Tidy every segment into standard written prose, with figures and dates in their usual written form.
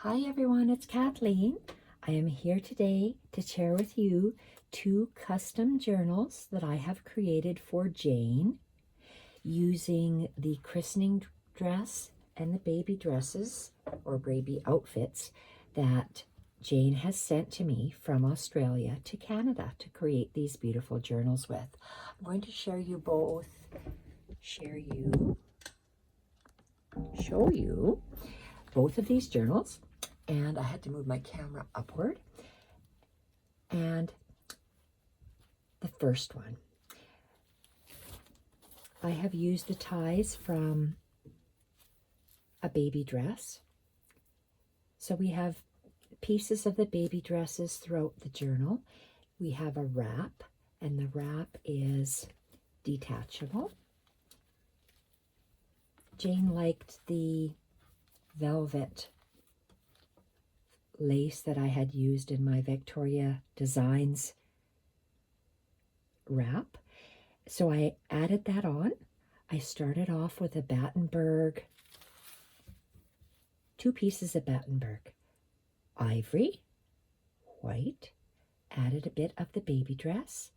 Hi everyone, it's Kathleen. I am here today to share with you 2 custom journals that I have created for Jane using the christening dress and the baby dresses or baby outfits that Jane has sent to me from Australia to Canada to create these beautiful journals with. I'm going to show you both of these journals. And I had to move my camera upward. And the first one, I have used the ties from a baby dress. So we have pieces of the baby dresses throughout the journal. We have a wrap, and the wrap is detachable. Jane liked the velvet lace that I had used in my Victoria Designs wrap. So I added that on. I started off with a Battenberg, 2 pieces of Battenberg, ivory, white, added a bit of the baby dress,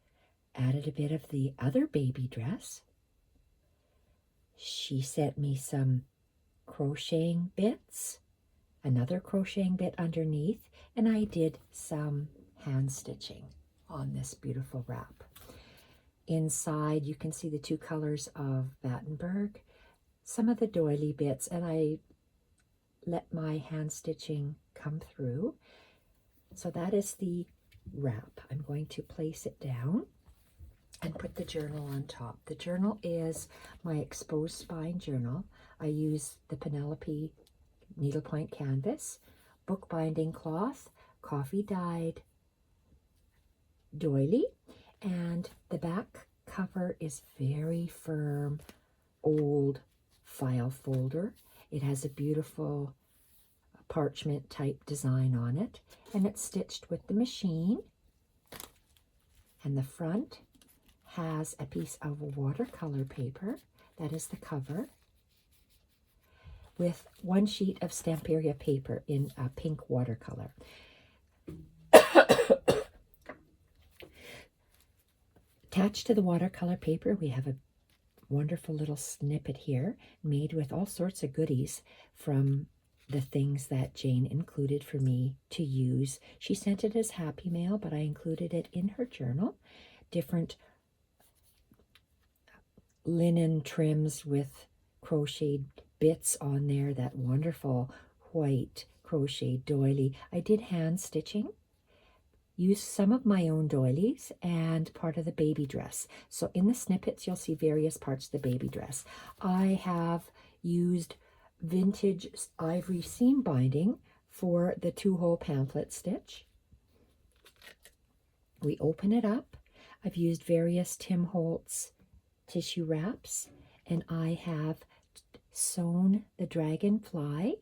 added a bit of the other baby dress. She sent me some crocheting bits, another crocheting bit underneath, and I did some hand stitching on this beautiful wrap. Inside you can see the 2 colors of Battenberg, some of the doily bits, and I let my hand stitching come through. So that is the wrap. I'm going to place it down and put the journal on top. The journal is my exposed spine journal. I use the Penelope needlepoint canvas, bookbinding cloth, coffee dyed doily, and the back cover is very firm, old file folder. It has a beautiful parchment type design on it, and it's stitched with the machine. And the front has a piece of watercolor paper, that is the cover, with 1 sheet of Stamperia paper in a pink watercolor. Attached to the watercolor paper, we have a wonderful little snippet here made with all sorts of goodies from the things that Jane included for me to use. She sent it as Happy Mail, but I included it in her journal. Different linen trims with crocheted bits on there, that wonderful white crochet doily. I did hand stitching, used some of my own doilies and part of the baby dress. So in the snippets you'll see various parts of the baby dress. I have used vintage ivory seam binding for the 2-hole pamphlet stitch. We open it up. I've used various Tim Holtz tissue wraps, and I have sewn the dragonfly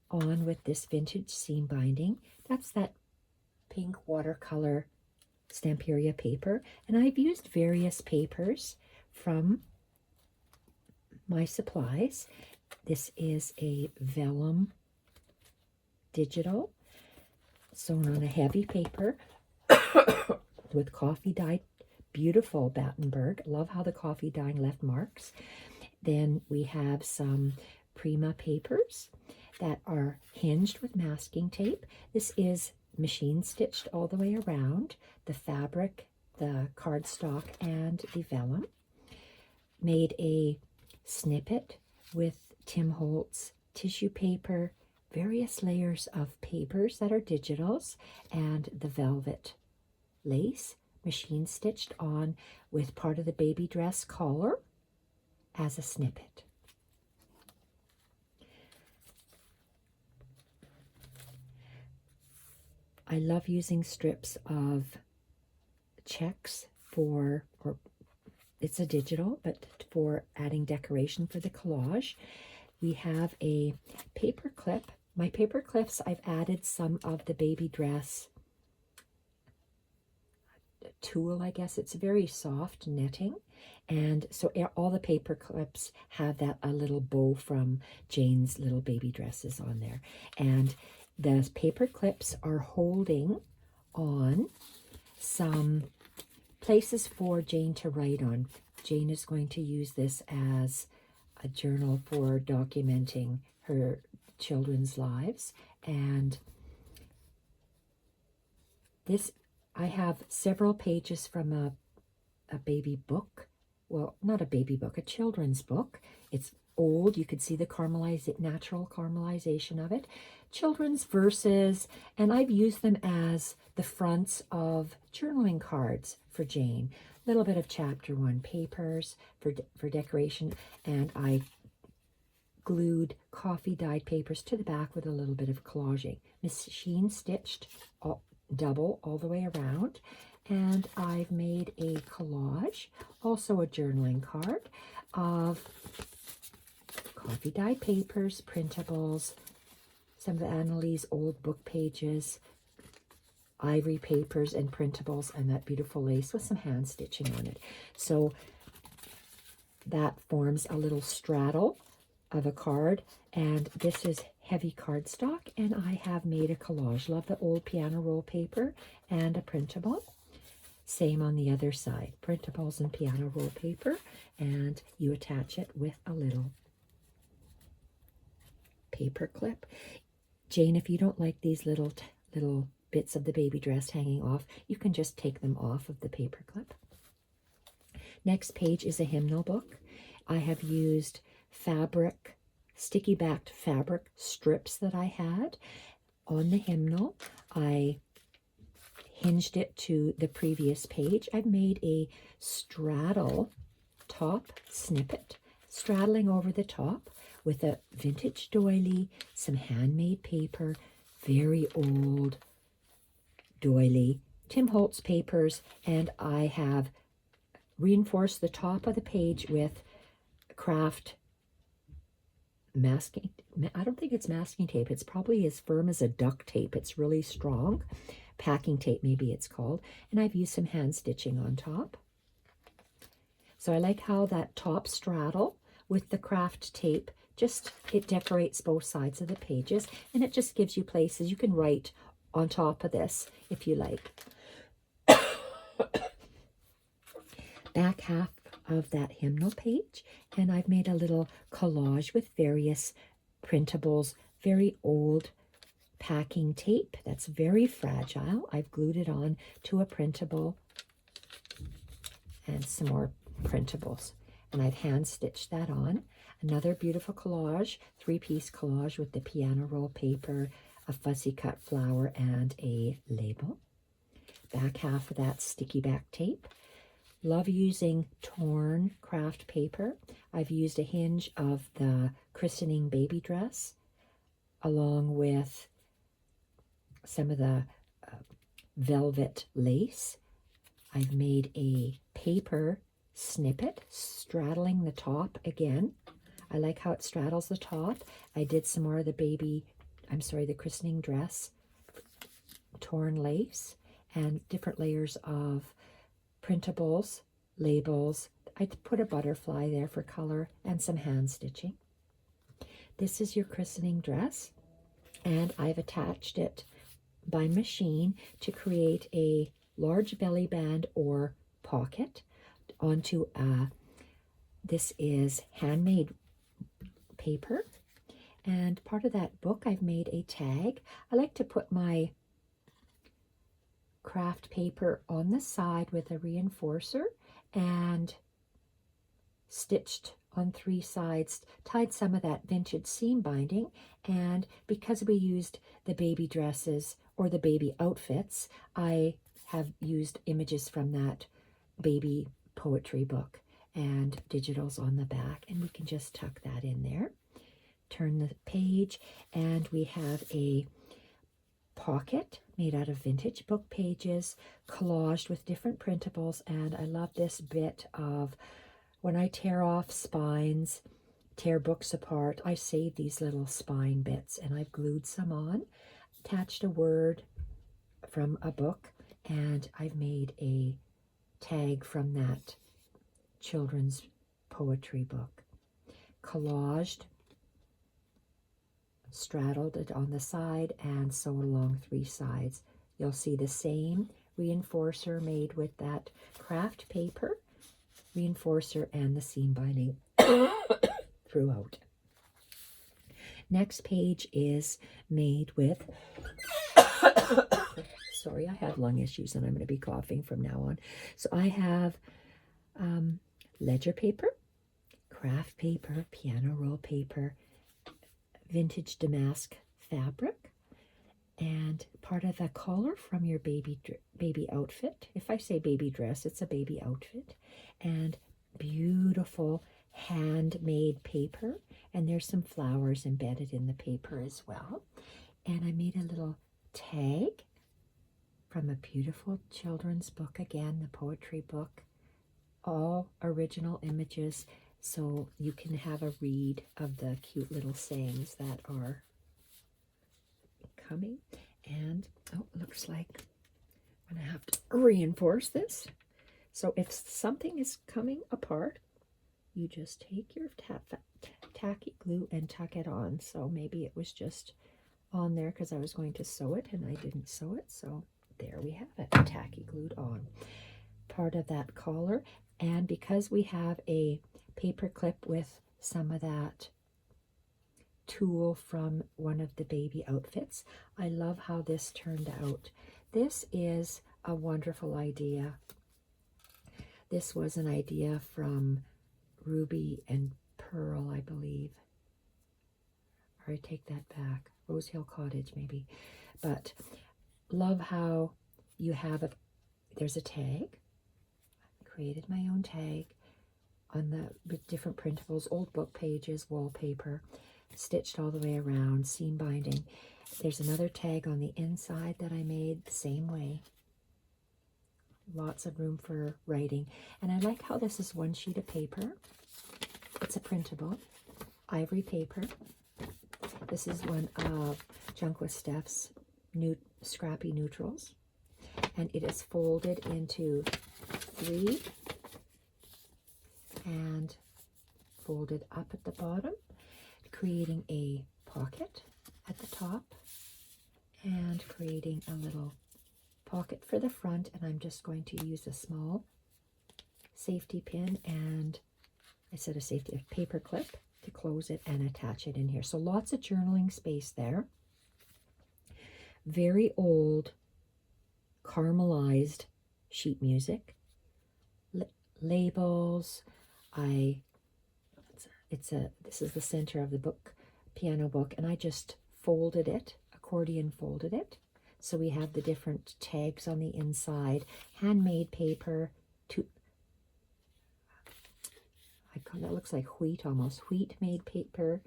on with this vintage seam binding. That's that pink watercolor Stamperia paper, and I've used various papers from my supplies. This is a vellum digital sewn on a heavy paper with coffee dyed, beautiful Battenberg. Love how the coffee dyeing left marks. Then we have some Prima papers that are hinged with masking tape. This is machine stitched all the way around, the fabric, the cardstock, and the vellum. Made a snippet with Tim Holtz tissue paper, various layers of papers that are digitals, and the velvet lace, machine stitched on with part of the baby dress collar as a snippet. I love using strips of checks for, or it's a digital, but for adding decoration for the collage. We have a paper clip. My paper clips, I've added some of the baby dress tulle, I guess. It's very soft knitting, and so all the paper clips have that a little bow from Jane's little baby dresses on there. And The paper clips are holding on some places for Jane to write on. Jane is going to use this as a journal for documenting her children's lives. And this, I have several pages from a baby book. Well, not a baby book, a children's book. It's old. You could see the natural caramelization of it. Children's verses, and I've used them as the fronts of journaling cards for Jane. A little bit of chapter 1 papers for decoration, and I glued coffee dyed papers to the back with a little bit of collaging. Machine stitched double all the way around, and I've made a collage, also a journaling card, of coffee dyed papers, printables, some of Annalie's old book pages, ivory papers and printables, and that beautiful lace with some hand stitching on it. So that forms a little straddle of a card, and this is heavy cardstock, and I have made a collage. Love the old piano roll paper and a printable. Same on the other side, printables and piano roll paper, and you attach it with a little paper clip. Jane, if you don't like these little bits of the baby dress hanging off, you can just take them off of the paper clip. Next page is a hymnal book. I have used fabric, sticky backed fabric strips that I had on the hymnal. I hinged it to the previous page. I've made a straddle top snippet, straddling over the top with a vintage doily, some handmade paper, very old doily, Tim Holtz papers, and I have reinforced the top of the page with craft masking. I don't think it's masking tape. It's probably as firm as a duct tape. It's really strong. Packing tape, maybe it's called. And I've used some hand stitching on top. So I like how that top straddle with the craft tape, it decorates both sides of the pages, and it just gives you places you can write on top of this if you like. Back half of that hymnal page, and I've made a little collage with various printables, very old packing tape that's very fragile. I've glued it on to a printable and some more printables, and I've hand stitched that on. Another beautiful collage, 3-piece collage with the piano roll paper, a fussy cut flower, and a label. Back half of that sticky back tape. Love using torn craft paper. I've used a hinge of the christening baby dress along with some of the velvet lace. I've made a paper snippet straddling the top again. I like how it straddles the top. I did some more of the christening dress torn lace and different layers of printables, labels. I put a butterfly there for color and some hand stitching. This is your christening dress, and I've attached it by machine to create a large belly band or pocket onto this is handmade paper, and part of that book I've made a tag. I like to put my craft paper on the side with a reinforcer and stitched on 3 sides, tied some of that vintage seam binding, and because we used the baby dresses or the baby outfits, I have used images from that baby poetry book and digitals on the back, and we can just tuck that in there. Turn the page, and we have a pocket made out of vintage book pages, collaged with different printables, and I love this bit of when I tear off spines, tear books apart, I save these little spine bits, and I've glued some on, attached a word from a book, and I've made a tag from that children's poetry book. Collaged straddled it on the side and sewed along 3 sides. You'll see the same reinforcer made with that craft paper reinforcer and the seam binding throughout. Next page is made with, sorry, I have lung issues and I'm going to be coughing from now on. So I have ledger paper, craft paper, piano roll paper, vintage damask fabric, and part of the collar from your baby outfit. If I say baby dress, it's a baby outfit. And beautiful handmade paper. And there's some flowers embedded in the paper as well. And I made a little tag from a beautiful children's book, again, the poetry book. All original images, so you can have a read of the cute little sayings that are coming. And oh, looks like I'm going to have to reinforce this. So if something is coming apart, you just take your tacky glue and tuck it on. So maybe it was just on there because I was going to sew it and I didn't sew it. So there we have it, tacky glued on. Part of that collar. And because we have a paper clip with some of that tulle from one of the baby outfits, I love how this turned out. This is a wonderful idea. This was an idea from Ruby and Pearl, I believe. Or I take that back. Rose Hill Cottage, maybe. But love how you have a, there's a tag. I created my own tag on the different printables, old book pages, wallpaper, stitched all the way around, seam binding. There's another tag on the inside that I made the same way. Lots of room for writing. And I like how this is one sheet of paper. It's a printable, ivory paper. This is one of Junk With Steph's Scrappy Neutrals. And it is folded into 3 and folded up at the bottom, creating a pocket at the top and creating a little pocket for the front. And I'm just going to use a small safety pin and I said a paper clip to close it and attach it in here. So lots of journaling space there. Very old caramelized sheet music, labels. This is the center of the book, piano book, and I just folded it, accordion folded it. So we have the different tags on the inside, handmade paper, that looks like wheat almost, wheat made paper,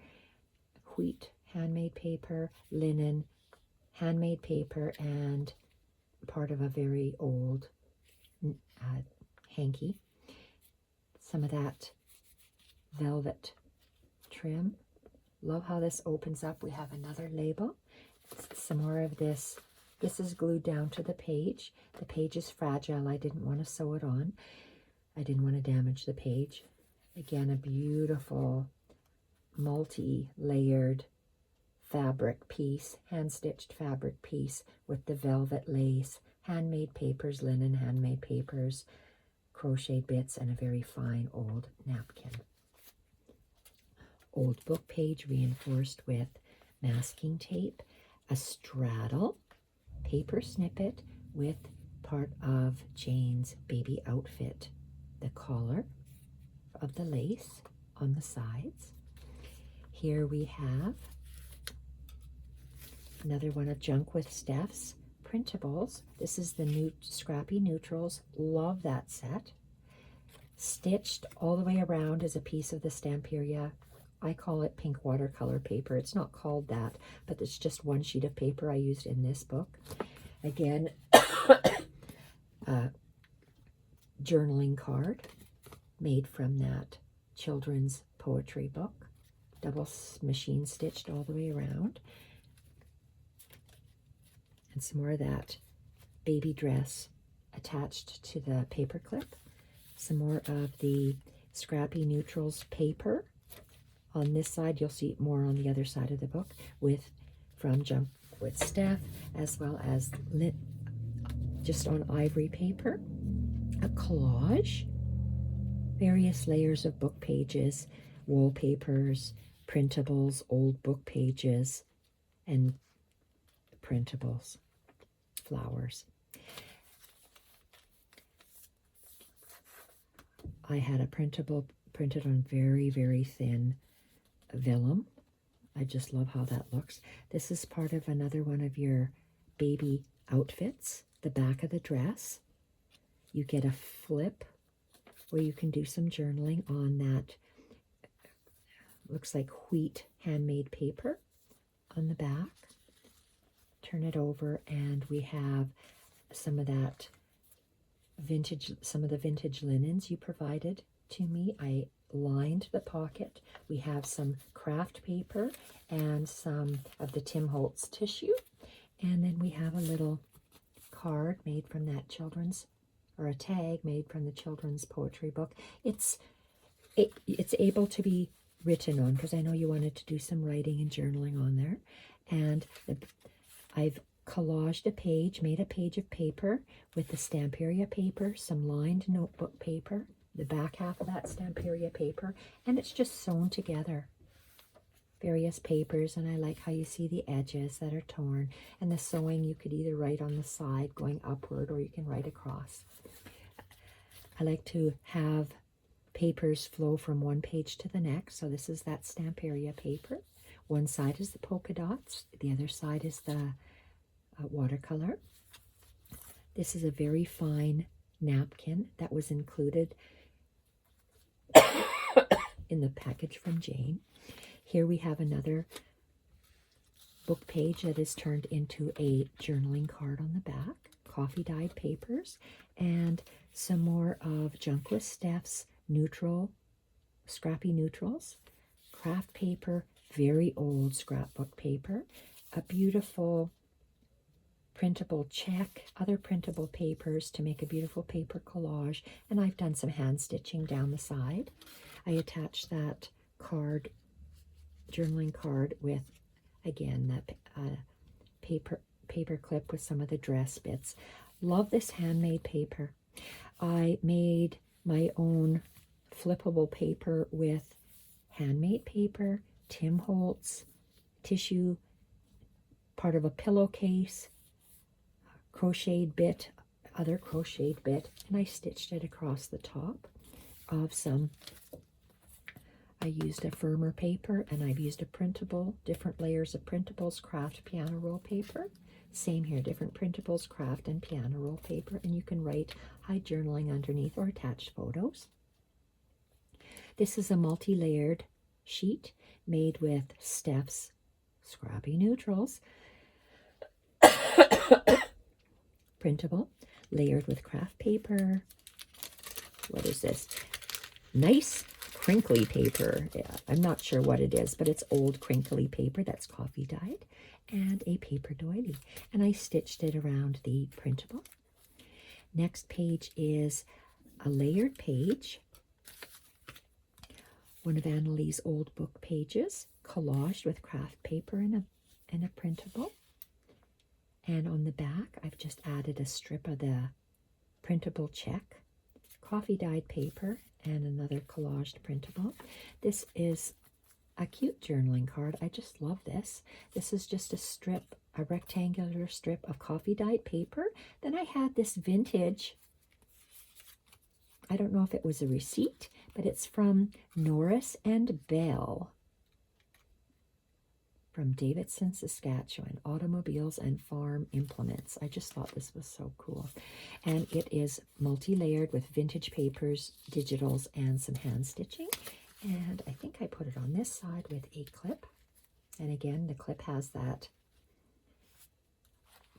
wheat handmade paper, linen, handmade paper, and part of a very old hanky. Some of that velvet trim. Love how this opens up. We have another label. Some more of this. This is glued down to the page. The page is fragile. I didn't want to sew it on. I didn't want to damage the page. Again, a beautiful multi-layered fabric piece, hand-stitched fabric piece with the velvet lace, handmade papers, linen handmade papers, crochet bits, and a very fine old napkin. Old book page reinforced with masking tape, a straddle paper snippet with part of Jane's baby outfit, the collar of the lace on the sides. Here we have another one of Junk With Steph's printables. This is the new Scrappy Neutrals. Love that set. Stitched all the way around is a piece of the Stamperia. I call it pink watercolor paper. It's not called that, but it's just one sheet of paper I used in this book. Again, journaling card made from that children's poetry book. Double machine stitched all the way around. And some more of that baby dress attached to the paper clip. Some more of the Scrappy Neutrals paper On this side, you'll see more on the other side of the book from Junk with Steph, as well as just on ivory paper, a collage, various layers of book pages, wallpapers, printables, old book pages, and printables, flowers. I had a printable printed on very, very thin vellum. I just love how that looks. This is part of another one of your baby outfits, the back of the dress. You get a flip where you can do some journaling on that, looks like wheat handmade paper on the back. Turn it over and we have some of that vintage, some of the vintage linens you provided to me. I lined the pocket. We have some craft paper and some of the Tim Holtz tissue. And then we have a little card made from that children's, or a tag made from the children's poetry book. It's able to be written on, because I know you wanted to do some writing and journaling on there. And I've collaged a page, made a page of paper with the Stamperia paper, some lined notebook paper, the back half of that Stamperia paper, and it's just sewn together. Various papers, and I like how you see the edges that are torn, and the sewing you could either write on the side going upward or you can write across. I like to have papers flow from one page to the next, so this is that Stamperia paper. One side is the polka dots, the other side is the watercolor. This is a very fine napkin that was included in the package from Jane. Here we have another book page that is turned into a journaling card on the back, coffee dyed papers, and some more of Junk with Steph's Scrappy Neutrals, craft paper, very old scrapbook paper, a beautiful printable check, other printable papers to make a beautiful paper collage, and I've done some hand stitching down the side. I attached that card, journaling card, with, again, that paper clip with some of the dress bits. Love this handmade paper. I made my own flippable paper with handmade paper, Tim Holtz tissue, part of a pillowcase, crocheted bit, other crocheted bit, and I stitched it across the top of some. I used a firmer paper, and I've used a printable, different layers of printables, craft piano roll paper. Same here, different printables, craft and piano roll paper, and you can write hide journaling underneath or attach photos. This is a multi-layered sheet made with Steph's Scrappy Neutrals. Printable, layered with craft paper. What is this? Nice crinkly paper. Yeah, I'm not sure what it is, but it's old crinkly paper that's coffee dyed, and a paper doily. And I stitched it around the printable. Next page is a layered page, one of Annalie's old book pages, collaged with craft paper and a printable. And on the back, I've just added a strip of the printable check, coffee dyed paper, and another collaged printable. This is a cute journaling card. I just love this. This is just a strip, a rectangular strip of coffee dyed paper. Then I had this vintage, I don't know if it was a receipt, but it's from Norris and Bell, from Davidson, Saskatchewan, Automobiles and Farm Implements. I just thought this was so cool. And it is multi-layered with vintage papers, digitals, and some hand stitching. And I think I put it on this side with a clip. And again, the clip has that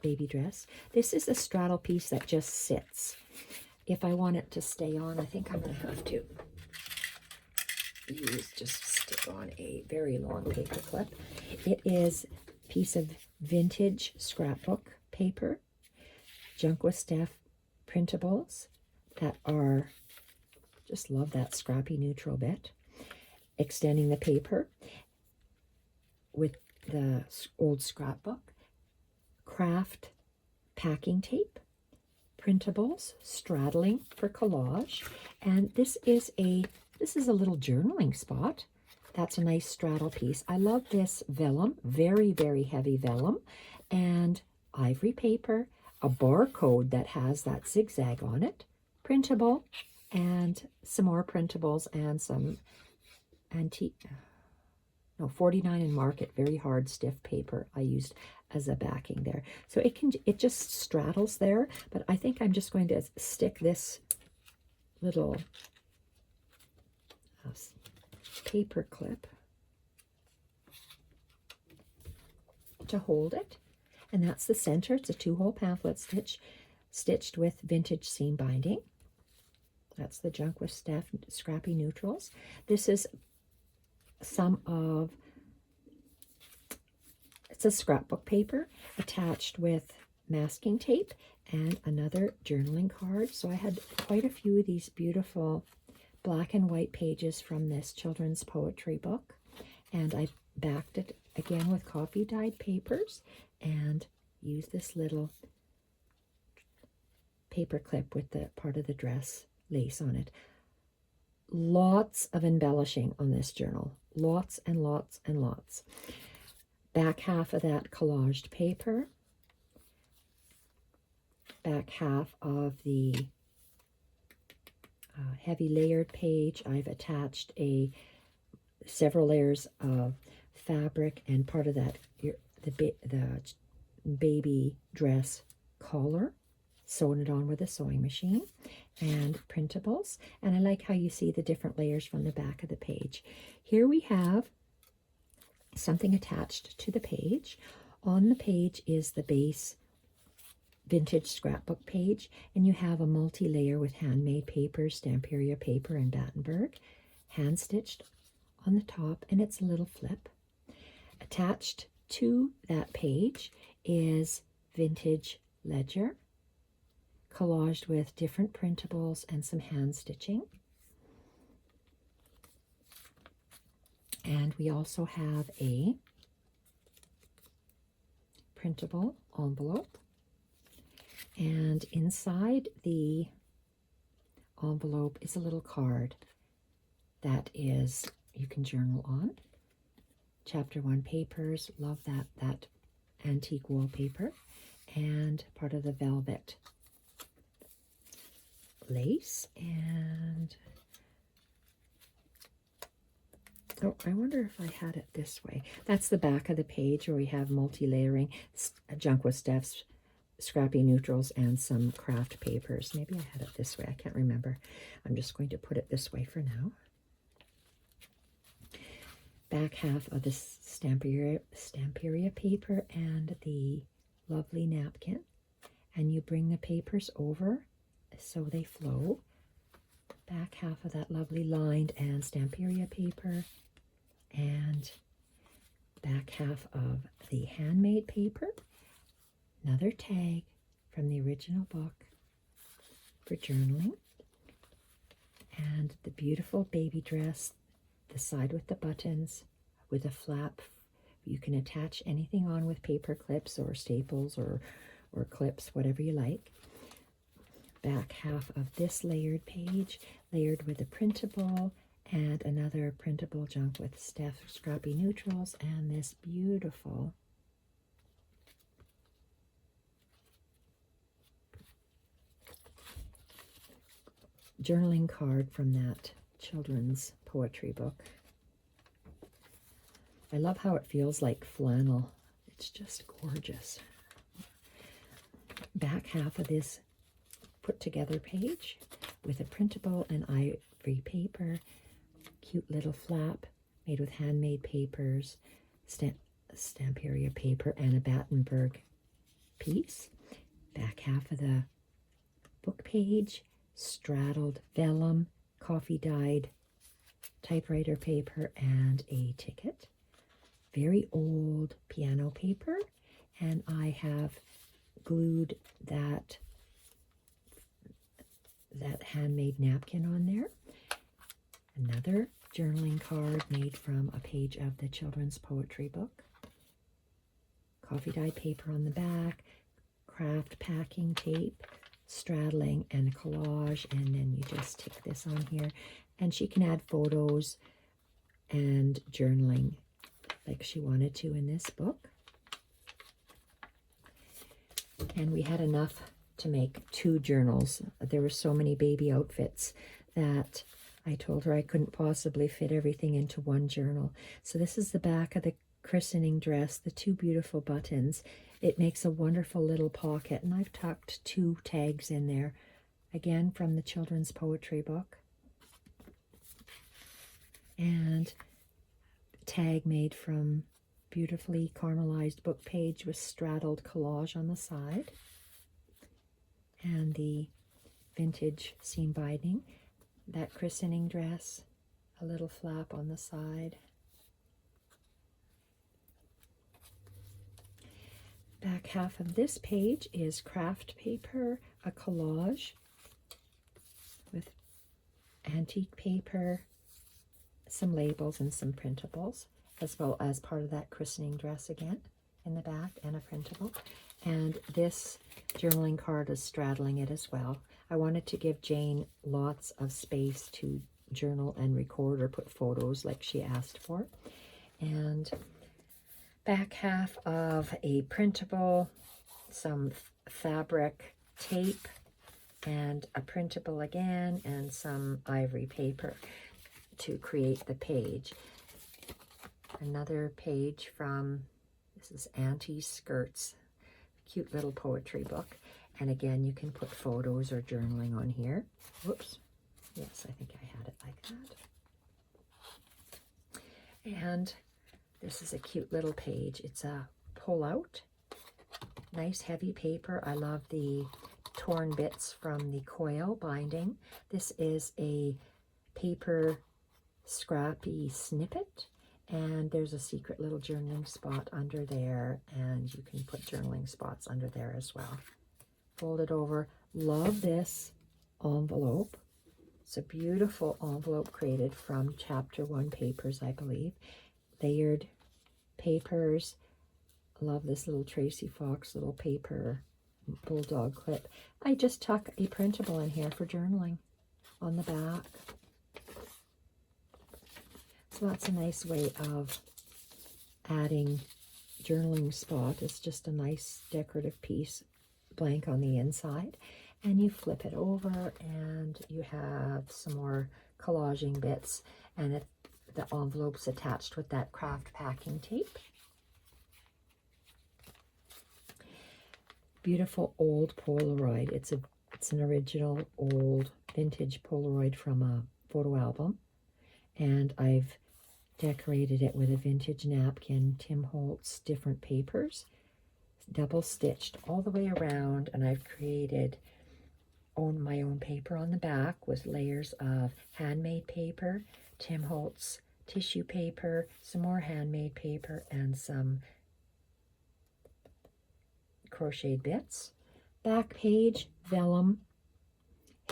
baby dress. This is a straddle piece that just sits. If I want it to stay on, I think I'm going to have to just stick on a very long paper clip. It is a piece of vintage scrapbook paper, Junk with Steph printables that are, just love that scrappy neutral bit. extending the paper with the old scrapbook, craft packing tape, printables, straddling for collage, and this is a little journaling spot. That's a nice straddle piece. I love this vellum, very, very heavy vellum, and ivory paper, a barcode that has that zigzag on it, printable, and some more printables and some antique, no, 49 in Market, very hard, stiff paper I used as a backing there. So it just straddles there, but I think I'm just going to stick this little paper clip to hold it, and that's the center. It's a 2-hole pamphlet stitched with vintage seam binding. That's the Junk With Steph Scrappy Neutrals. This is it's a scrapbook paper attached with masking tape and another journaling card. So I had quite a few of these beautiful black and white pages from this children's poetry book, and I backed it again with coffee dyed papers and used this little paper clip with the part of the dress lace on it. Lots of embellishing on this journal, lots and lots and lots. Back half of that collaged paper, back half of the heavy layered page. I've attached several layers of fabric and part of that the baby dress collar, sewn it on with a sewing machine, and printables. And I like how you see the different layers from the back of the page. Here we have something attached to the page. On the page is the base vintage scrapbook page, and you have a multi-layer with handmade paper, Stamperia paper, and Battenberg, hand stitched on the top, and it's a little flip. Attached to that page is vintage ledger, collaged with different printables and some hand stitching. And we also have a printable envelope. And inside the envelope is a little card that you can journal on. Chapter 1 papers, love that antique wallpaper, and part of the velvet lace. And oh, I wonder if I had it this way. That's the back of the page where we have multi-layering, Junk With Steph's Scrappy Neutrals and some craft papers. Maybe I had it this way. I can't remember. I'm just going to put it this way for now. Back half of the Stamperia paper and the lovely napkin. And you bring the papers over so they flow. Back half of that lovely lined and Stamperia paper. And back half of the handmade paper. Another tag from the original book for journaling. And the beautiful baby dress, the side with the buttons, with a flap. You can attach anything on with paper clips or staples or clips, whatever you like. Back half of this layered page, layered with a printable and another printable Junk With Steph Scrappy Neutrals, and this beautiful journaling card from that children's poetry book. I love how it feels like flannel. It's just gorgeous. Back half of this put together page with a printable and ivory paper, cute little flap made with handmade papers, Stamperia paper, and a Battenberg piece. Back half of the book page, straddled vellum, coffee dyed typewriter paper, and a ticket. Very old piano paper, and I have glued that handmade napkin on there. Another journaling card made from a page of the children's poetry book. Coffee dye paper on the back, craft packing tape, straddling, and a collage, and then you just stick this on here. And she can add photos and journaling like she wanted to in this book. And we had enough to make 2 journals. There were so many baby outfits that I told her I couldn't possibly fit everything into 1 journal. So this is the back of the christening dress, the 2 beautiful buttons. It makes a wonderful little pocket, and I've tucked 2 tags in there, again from the children's poetry book. And tag made from beautifully caramelized book page with straddled collage on the side. And the vintage seam binding, that christening dress, a little flap on the side. Back half of this page is craft paper, a collage with antique paper, some labels and some printables, as well as part of that christening dress again in the back, and a printable. And this journaling card is straddling it as well. I wanted to give Jane lots of space to journal and record or put photos like she asked for. And back half of a printable, some fabric tape, and a printable again, and some ivory paper to create the page. Another page from, this is Auntie's Skirts, cute little poetry book. And again, you can put photos or journaling on here. Whoops. Yes, I think I had it like that. And this is a cute little page. It's a pull-out, nice heavy paper. I love the torn bits from the coil binding. This is a paper scrappy snippet, and there's a secret little journaling spot under there, and you can put journaling spots under there as well. Fold it over. Love this envelope. It's a beautiful envelope created from chapter 1 papers, I believe. Layered papers. Love this little Tracy Fox little paper bulldog clip. I just tuck a printable in here for journaling on the back. So that's a nice way of adding journaling spot. It's just a nice decorative piece, blank on the inside. And you flip it over and you have some more collaging bits, and the envelope's attached with that craft packing tape. Beautiful old Polaroid. It's an original old vintage Polaroid from a photo album, and I've decorated it with a vintage napkin, Tim Holtz, different papers, double stitched all the way around, and I've created my own paper on the back with layers of handmade paper, Tim Holtz tissue paper, some more handmade paper, and some crocheted bits. Back page, vellum,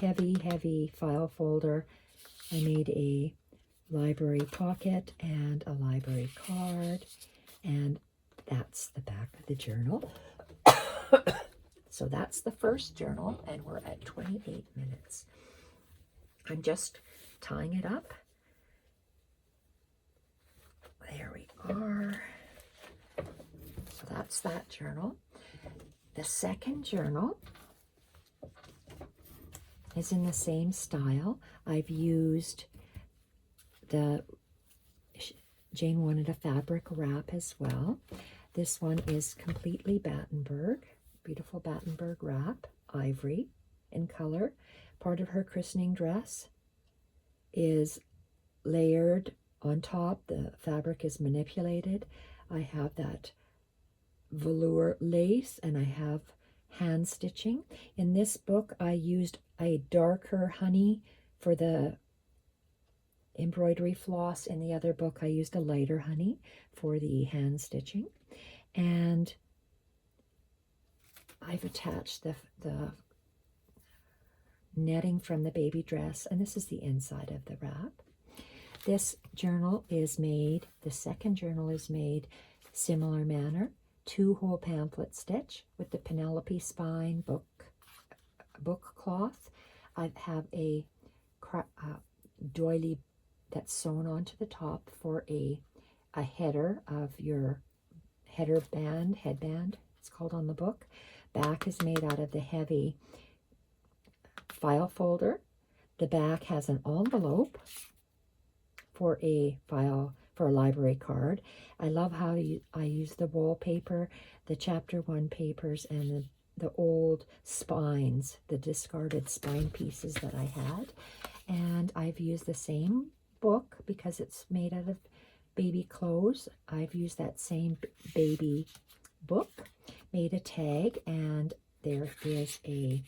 heavy file folder. I made a library pocket and a library card, and that's the back of the journal. So that's the first journal, and we're at 28 minutes. I'm just tying it up. There we are. So that's that journal. The second journal is in the same style. I've used Jane wanted a fabric wrap as well. This one is completely Battenberg. Beautiful Battenberg wrap, ivory in color. Part of her christening dress is layered on top. The fabric is manipulated. I have that velour lace, and I have hand stitching. In this book, I used a darker honey for the embroidery floss. In the other book, I used a lighter honey for the hand stitching. And I've attached the netting from the baby dress, and this is the inside of the wrap. This journal is made, the second journal is made similar manner, 2-hole pamphlet stitch with the Penelope spine book cloth. I have a doily that's sewn onto the top for a header of your headband, it's called on the book. Back is made out of the heavy file folder. The back has an envelope for a library card. I love how I use the wallpaper, the chapter 1 papers, and the old spines, the discarded spine pieces that I had. And I've used the same book because it's made out of baby clothes. I've used that same baby book, made a tag, and there is a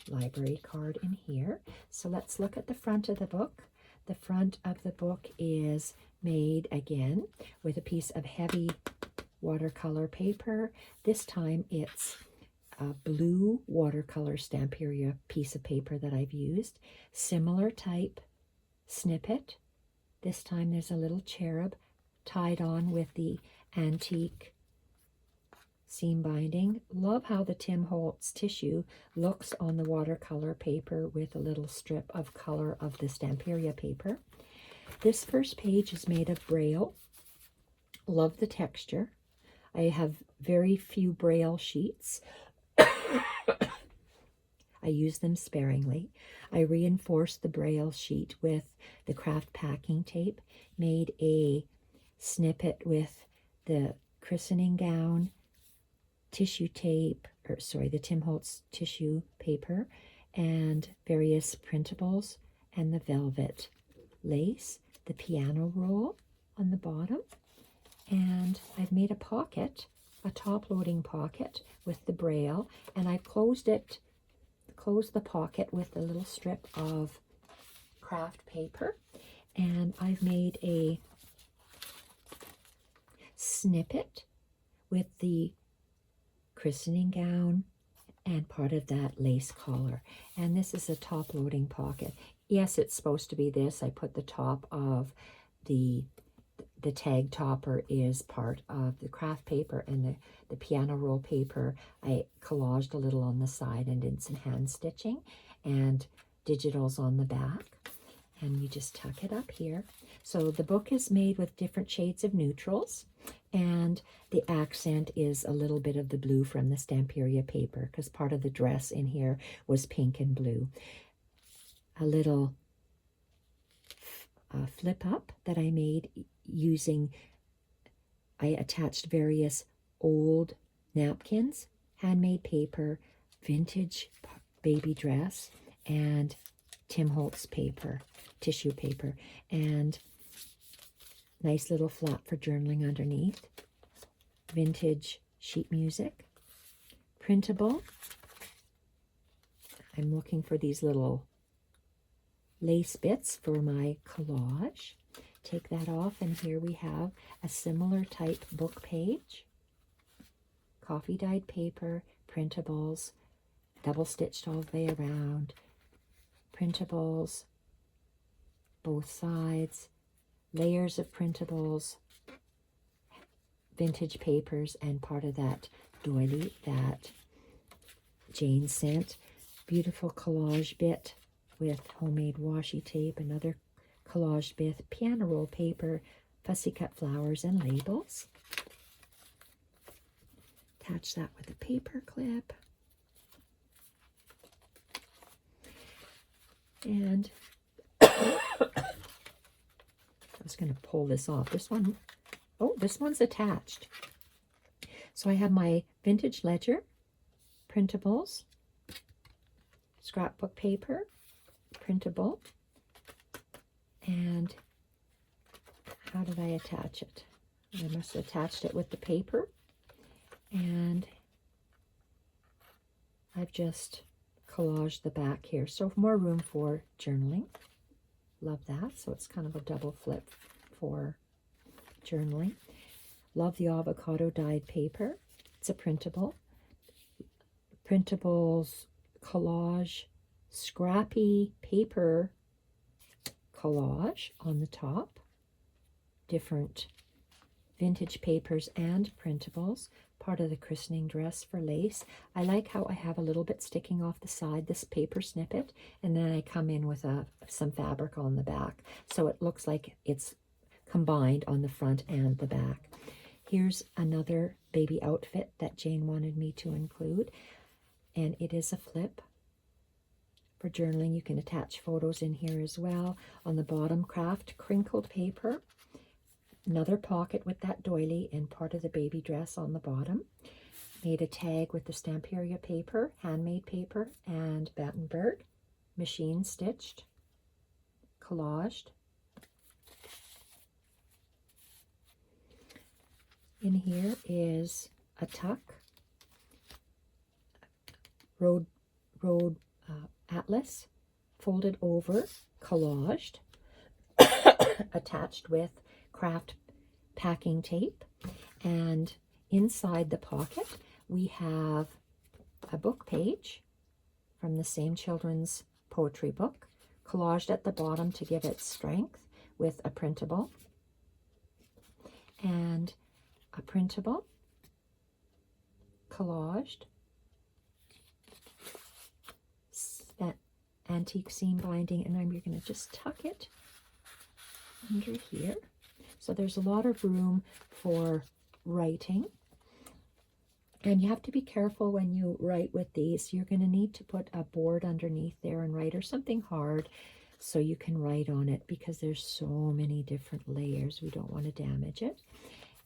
library card in here. So let's look at the front of the book. The front of the book is made again with a piece of heavy watercolor paper. This time it's a blue watercolor Stamperia piece of paper that I've used. Similar type snippet. This time there's a little cherub tied on with the antique seam binding. Love how the Tim Holtz tissue looks on the watercolor paper with a little strip of color of the Stamperia paper. This first page is made of Braille. Love the texture. I have very few Braille sheets. I use them sparingly. I reinforced the Braille sheet with the craft packing tape, made a snippet with the christening gown tissue tape, the Tim Holtz tissue paper, and various printables, and the velvet lace, the piano roll on the bottom. And I've made a pocket, a top-loading pocket with the Braille, and I closed the pocket with a little strip of craft paper, and I've made a snippet with the christening gown and part of that lace collar. And this is a top-loading pocket. Yes, it's supposed to be this. I put the top of the tag topper is part of the craft paper, and the piano roll paper I collaged a little on the side and did some hand stitching and digitals on the back. And you just tuck it up here. So the book is made with different shades of neutrals, and the accent is a little bit of the blue from the Stamperia paper, because part of the dress in here was pink and blue. A little flip up that I made using, I attached various old napkins, handmade paper, vintage baby dress, and Tim Holtz paper, tissue paper, and nice little flap for journaling underneath, vintage sheet music, printable. I'm looking for these little lace bits for my collage. Take that off, and here we have a similar type book page, coffee dyed paper, printables, double stitched all the way around, printables, both sides, layers of printables, vintage papers, and part of that doily that Jane sent. Beautiful collage bit with homemade washi tape, another collage bit, piano roll paper, fussy cut flowers, and labels. Attach that with a paper clip. And I was going to pull this off. This one's attached. So I have my vintage ledger, printables, scrapbook paper, printable, and how did I attach it? I must have attached it with the paper, and I've just collaged the back here. So more room for journaling. Love that. So it's kind of a double flip for journaling. Love the avocado dyed paper. It's a printable. Printables, collage, scrappy paper collage on the top. different vintage papers and printables. Part of the christening dress for lace. I like how I have a little bit sticking off the side, this paper snippet, and then I come in with some fabric on the back. So it looks like it's combined on the front and the back. Here's another baby outfit that Jane wanted me to include, and it is a flip for journaling. You can attach photos in here as well. On the bottom, craft crinkled paper. Another pocket with that doily and part of the baby dress on the bottom. Made a tag with the Stamperia paper, handmade paper, and Battenberg. Machine stitched. Collaged. In here is a tuck. Road atlas. Folded over. Collaged. Attached with craft packing tape, and inside the pocket we have a book page from the same children's poetry book, collaged at the bottom to give it strength with a printable, and a printable collaged antique seam binding, and you're going to just tuck it under here. So there's a lot of room for writing. And you have to be careful when you write with these. You're going to need to put a board underneath there and write, or something hard, so you can write on it, because there's so many different layers. We don't want to damage it.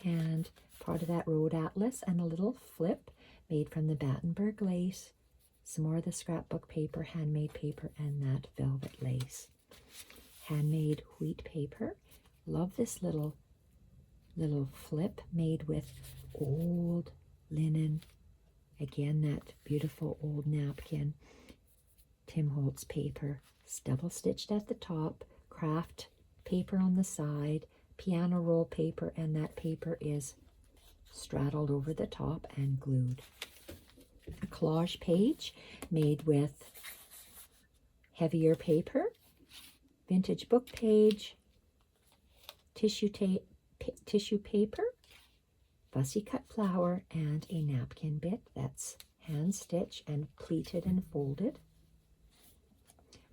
And part of that road atlas and a little flip made from the Battenberg lace. Some more of the scrapbook paper, handmade paper, and that velvet lace. Handmade wheat paper. Love this little flip made with old linen. Again, that beautiful old napkin. Tim Holtz paper. Double stitched at the top. Craft paper on the side. Piano roll paper, and that paper is straddled over the top and glued. A collage page made with heavier paper. Vintage book page. Tissue paper, fussy cut flower, and a napkin bit that's hand stitched and pleated and folded.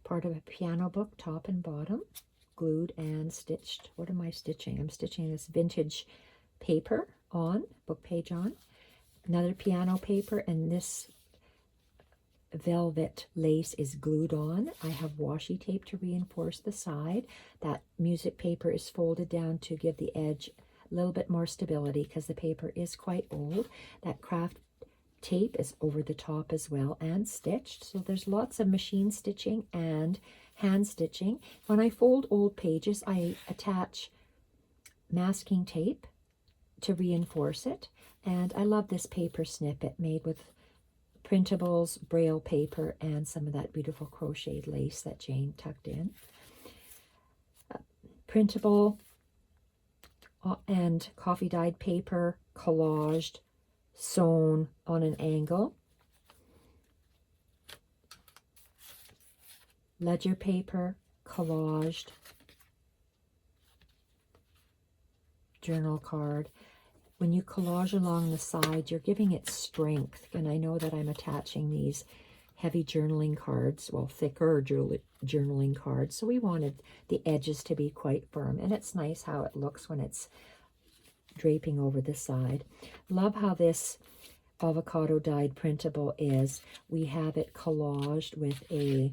Part of a piano book, top and bottom, glued and stitched. What am I stitching? I'm stitching this vintage paper on, book page on. Another piano paper, and this velvet lace is glued on. I have washi tape to reinforce the side. That music paper is folded down to give the edge a little bit more stability, because the paper is quite old. That craft tape is over the top as well and stitched. So there's lots of machine stitching and hand stitching. When I fold old pages, I attach masking tape to reinforce it. And I love this paper snippet made with printables, braille paper, and some of that beautiful crocheted lace that Jane tucked in. Printable and coffee dyed paper, collaged, sewn on an angle. Ledger paper, collaged, journal card. When you collage along the side, you're giving it strength. And I know that I'm attaching these heavy journaling cards, well, thicker journaling cards. So we wanted the edges to be quite firm. And it's nice how it looks when it's draping over the side. Love how this avocado dyed printable is. We have it collaged with a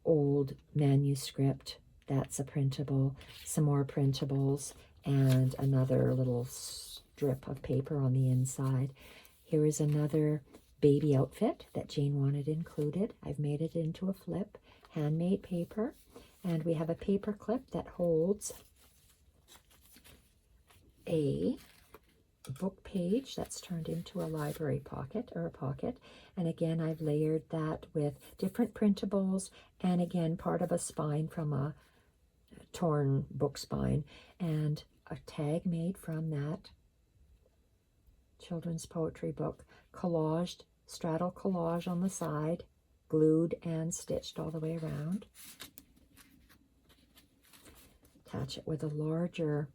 old manuscript. That's a printable. Some more printables, and another little strip of paper on the inside. Here is another baby outfit that Jane wanted included. I've made it into a flip, handmade paper, and we have a paper clip that holds a book page that's turned into a library pocket, or a pocket. And again, I've layered that with different printables, and again, part of a spine from a torn book spine, and a tag made from that children's poetry book, collaged, straddle collage on the side, glued and stitched all the way around. Attach it with a larger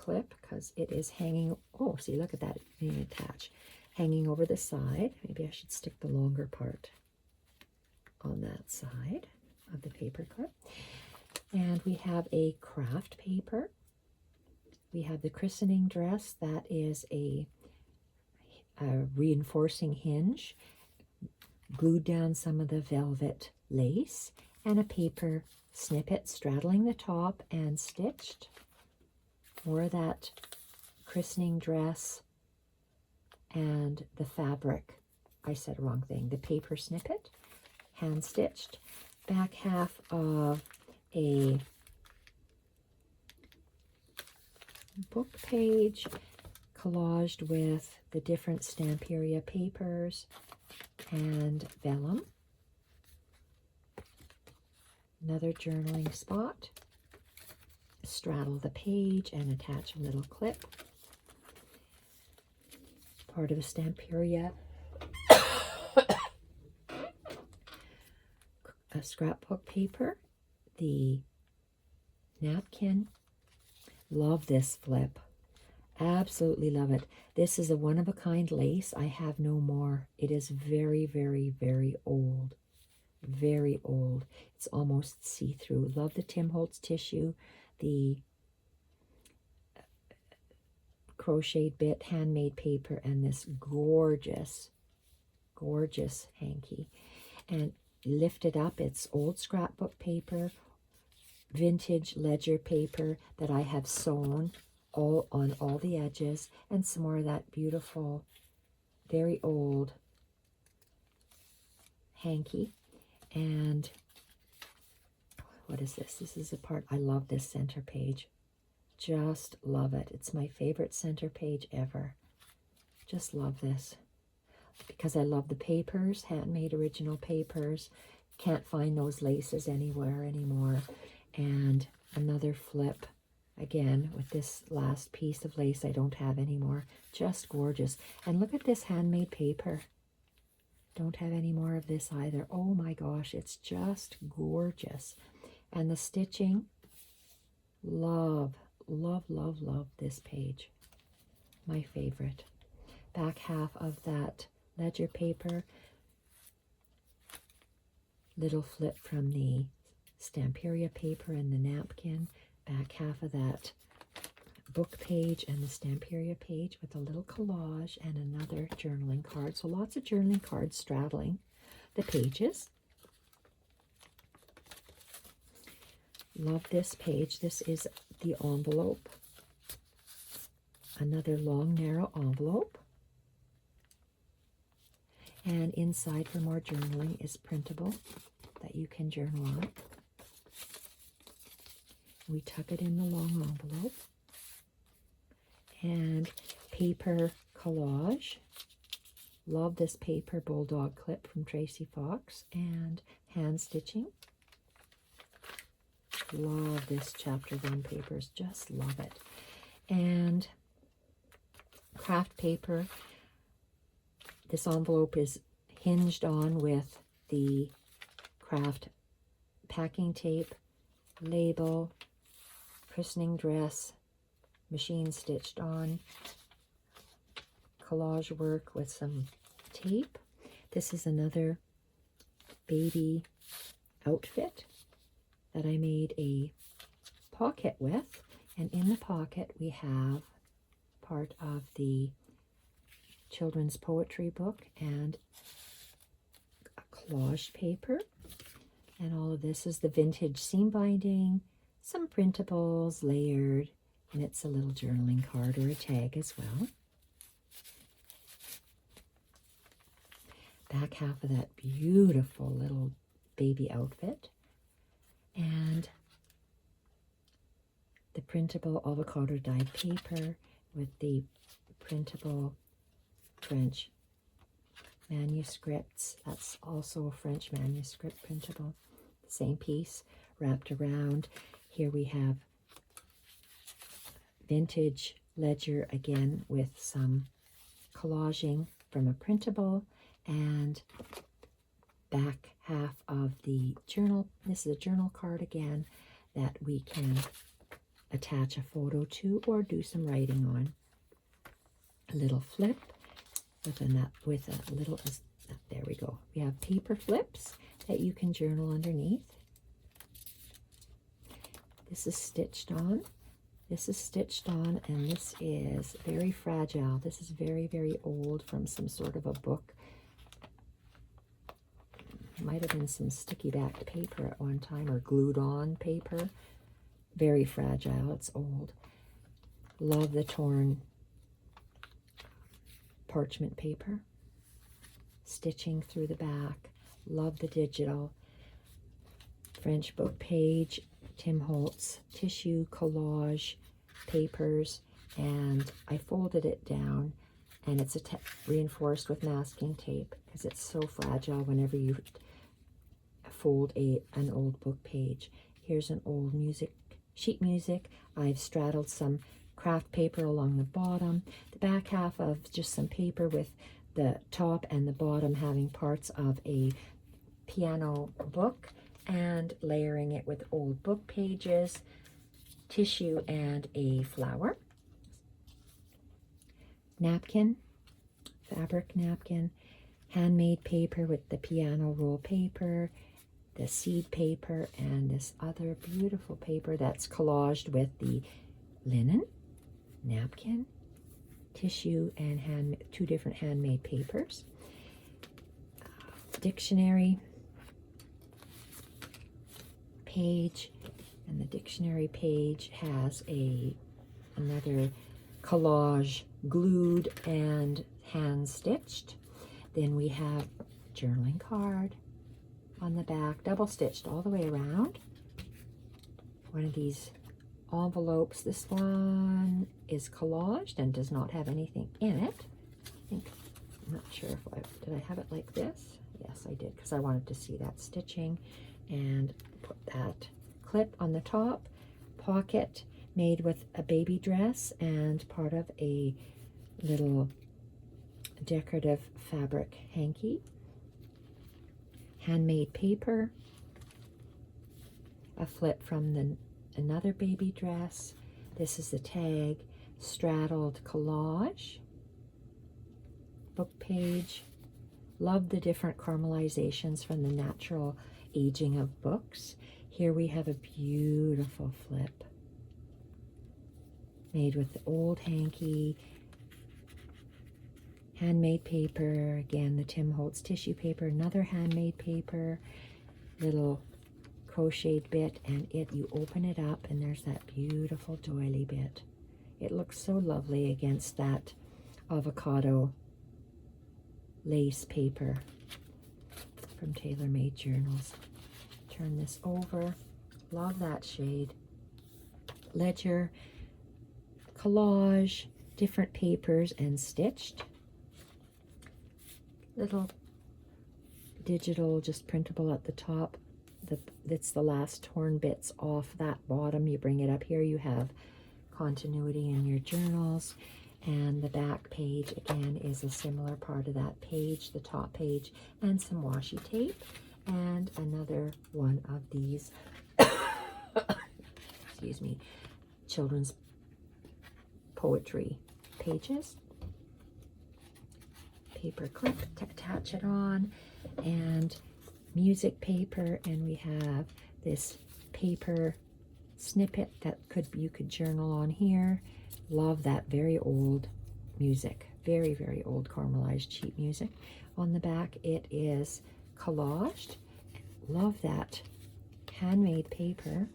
clip because it is hanging. Oh, see, look at that being attached. Hanging over the side. Maybe I should stick the longer part on that side of the paper clip. And we have a craft paper. We have the christening dress. That is a reinforcing hinge. Glued down some of the velvet lace. And a paper snippet straddling the top and stitched. More of that christening dress and the fabric. I said the wrong thing. The paper snippet, hand stitched. Back half of a book page collaged with the different Stamperia papers and vellum. Another journaling spot. Straddle the page and attach a little clip. Part of a Stamperia a scrapbook paper, the napkin. Love this flip. Absolutely love it. This is a one-of-a-kind lace. I have no more. It is very, very, very old. Very old. It's almost see-through. Love the Tim Holtz tissue, the crocheted bit, handmade paper, and this gorgeous, gorgeous hanky. And lifted up, it's old scrapbook paper, vintage ledger paper that I have sewn all on all the edges, and some more of that beautiful, very old hanky. And what is this? This is a part, I love this center page. Just love it. It's my favorite center page ever. Just love this. Because I love the papers, handmade original papers. Can't find those laces anywhere anymore. And another flip, again, with this last piece of lace I don't have anymore. Just gorgeous. And look at this handmade paper. Don't have any more of this either. Oh my gosh, it's just gorgeous. And the stitching, love, love, love, love this page. My favorite. Back half of that ledger paper. Little flip from the Stamperia paper and the napkin. Back half of that book page and the Stamperia page with a little collage and another journaling card. So lots of journaling cards straddling the pages. Love this page. This is the envelope. Another long, narrow envelope. And inside for more journaling is printable that you can journal on. We tuck it in the long envelope. And paper collage. Love this paper bulldog clip from Tracy Fox. And hand stitching. Love this chapter 1 papers. Just love it. And craft paper. This envelope is hinged on with the craft packing tape, label, christening dress, machine stitched on, collage work with some tape. This is another baby outfit that I made a pocket with. And in the pocket we have part of the children's poetry book and a collage paper. And all of this is the vintage seam binding, some printables layered, and it's a little journaling card or a tag as well. Back half of that beautiful little baby outfit. And the printable avocado dyed paper with the printable French manuscripts. That's also a French manuscript printable. Same piece wrapped around. Here we have vintage ledger again with some collaging from a printable, and back half of the journal. This is a journal card again that we can attach a photo to or do some writing on. A little flip with a little, there we go. We have paper flips that you can journal underneath. This is stitched on. This is stitched on, and this is very fragile. This is very, very old, from some sort of a book. Might have been some sticky backed paper at one time, or glued on paper. Very fragile, it's old. Love the torn parchment paper. Stitching through the back. Love the digital. French book page, Tim Holtz tissue collage papers, and I folded it down, and it's reinforced with masking tape because it's so fragile whenever you fold an old book page. Here's an old sheet music. I've straddled some craft paper along the bottom, the back half of just some paper with the top and the bottom having parts of a piano book, and layering it with old book pages, tissue, and a flower. Napkin, fabric napkin, handmade paper with the piano roll paper, the seed paper, and this other beautiful paper that's collaged with the linen, napkin, tissue, and two different handmade papers. Dictionary page, and the dictionary page has another collage glued and hand stitched. Then we have journaling card on the back, double stitched all the way around. One of these envelopes. This one is collaged and does not have anything in it. I'm not sure if did I have it like this? Yes, I did, because I wanted to see that stitching. And put that clip on the top. Pocket made with a baby dress and part of a little decorative fabric hanky. Handmade paper. A flip from another baby dress. This is the tag. Straddled collage. Book page. Love the different caramelizations from the natural aging of books. Here we have a beautiful flip made with the old hanky, handmade paper, again the Tim Holtz tissue paper, another handmade paper, little crocheted bit, and you open it up and there's that beautiful doily bit. It looks so lovely against that avocado lace paper from Tailor Made Journals. Turn this over. Love that shade. Ledger, collage, different papers, and stitched. Little digital, just printable at the top. That's the last torn bits off that bottom. You bring it up here, you have continuity in your journals. And the back page, again, is a similar part of that page, the top page, and some washi tape, and another one of these, excuse me, children's poetry pages. Paper clip to attach it on, and music paper, and we have this paper snippet that you could journal on here. Love that very old music, very, very old caramelized sheet music. On the back, it is collaged. Love that handmade paper.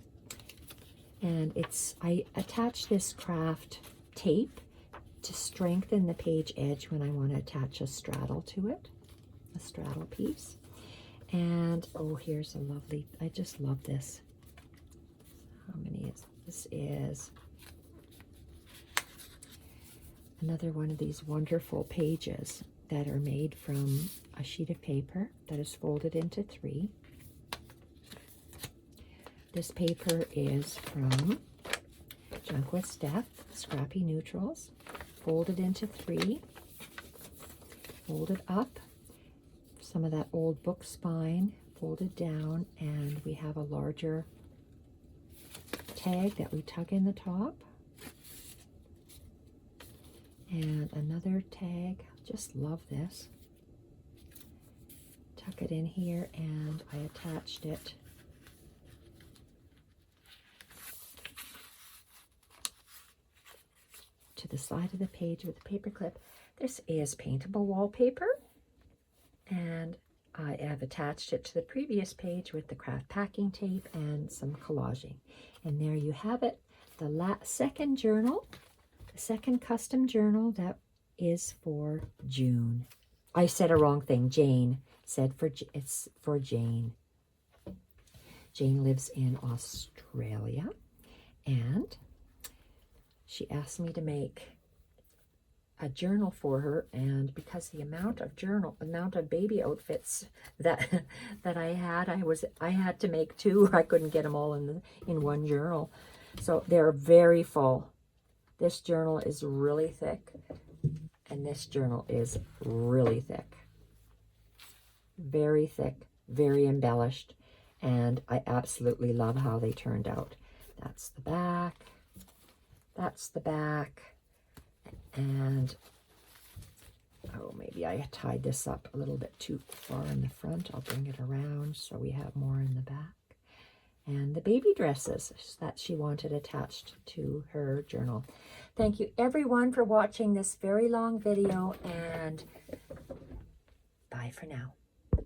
And I attach this craft tape to strengthen the page edge when I want to attach a straddle to it, a straddle piece. And oh, here's a lovely, I just love this. How many is this? Is another one of these wonderful pages that are made from a sheet of paper that is folded into 3. This paper is from Junk With Steph, Scrappy Neutrals, folded into 3, folded up, some of that old book spine folded down, and we have a larger tag that we tuck in the top. And another tag. Just love this. Tuck it in here, and I attached it to the side of the page with a paper clip. This is paintable wallpaper, and I have attached it to the previous page with the craft packing tape and some collaging. And there you have it, the second journal, the second custom journal that is for June. I said a wrong thing. Jane said it's for Jane. Jane lives in Australia, and she asked me to make a journal for her, and because the amount of baby outfits that I had to make two. I couldn't get them all in one journal, so they're very full. This journal is really thick, and this journal is really thick, very thick, very embellished, and I absolutely love how they turned out. That's the back. That's the back. And, oh, maybe I tied this up a little bit too far in the front. I'll bring it around so we have more in the back. And the baby dresses that she wanted attached to her journal. Thank you, everyone, for watching this very long video, and bye for now.